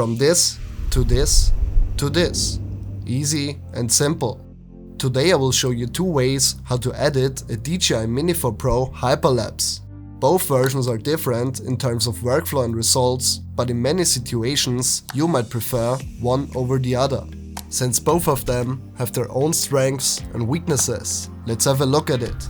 from this to this to this. Easy and simple. Today I will show you two ways how to edit a DJI Mini 4 Pro Hyperlapse. Both versions are different in terms of workflow and results, but in many situations you might prefer one over the other, since both of them have their own strengths and weaknesses. Let's have a look at it.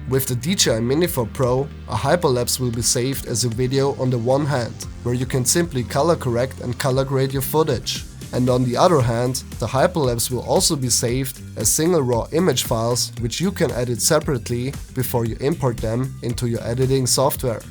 With the DJI Mini 4 Pro, a hyperlapse will be saved as a video on the one hand, where you can simply color correct and color grade your footage. And on the other hand, the hyperlapse will also be saved as single raw image files, which you can edit separately before you import them into your editing software.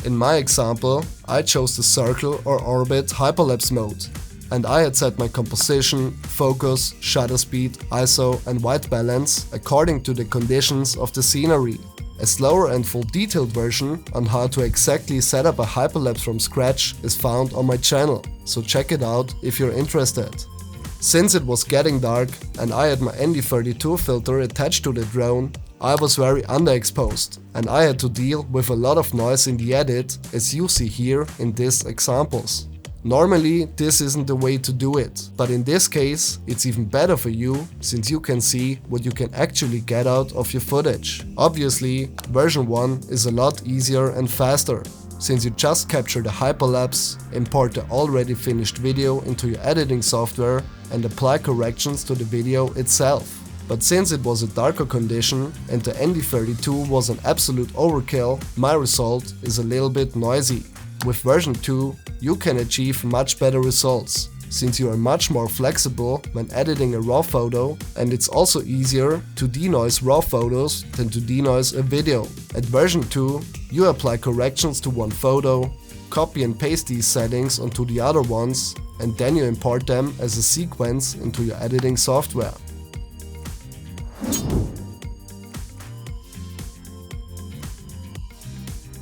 In my example, I chose the circle or orbit hyperlapse mode, and I had set my composition, focus, shutter speed, ISO and white balance according to the conditions of the scenery. A slower and full detailed version on how to exactly set up a hyperlapse from scratch is found on my channel, so check it out if you're interested. Since it was getting dark and I had my ND32 filter attached to the drone, I was very underexposed and I had to deal with a lot of noise in the edit, as you see here in these examples. Normally this isn't the way to do it, but in this case it's even better for you, since you can see what you can actually get out of your footage. Obviously, version 1 is a lot easier and faster, since you just capture the hyperlapse, import the already finished video into your editing software and apply corrections to the video itself. But since it was a darker condition and the ND32 was an absolute overkill, my result is a little bit noisy. With version 2, you can achieve much better results, since you are much more flexible when editing a RAW photo, and it's also easier to denoise RAW photos than to denoise a video. At version 2, you apply corrections to one photo, copy and paste these settings onto the other ones, and then you import them as a sequence into your editing software.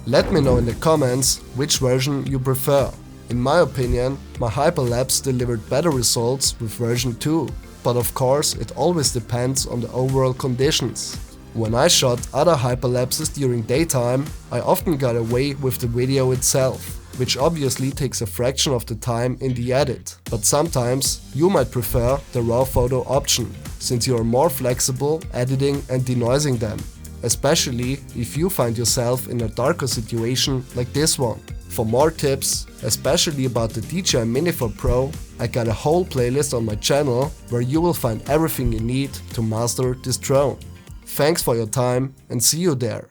Let me know in the comments which version you prefer. In my opinion, my hyperlapse delivered better results with version 2, but of course it always depends on the overall conditions. When I shot other hyperlapses during daytime, I often got away with the video itself, which obviously takes a fraction of the time in the edit. But sometimes you might prefer the raw photo option, since you are more flexible editing and denoising them, especially if you find yourself in a darker situation like this one. For more tips, especially about the DJI Mini 4 Pro, I got a whole playlist on my channel where you will find everything you need to master this drone. Thanks for your time and see you there.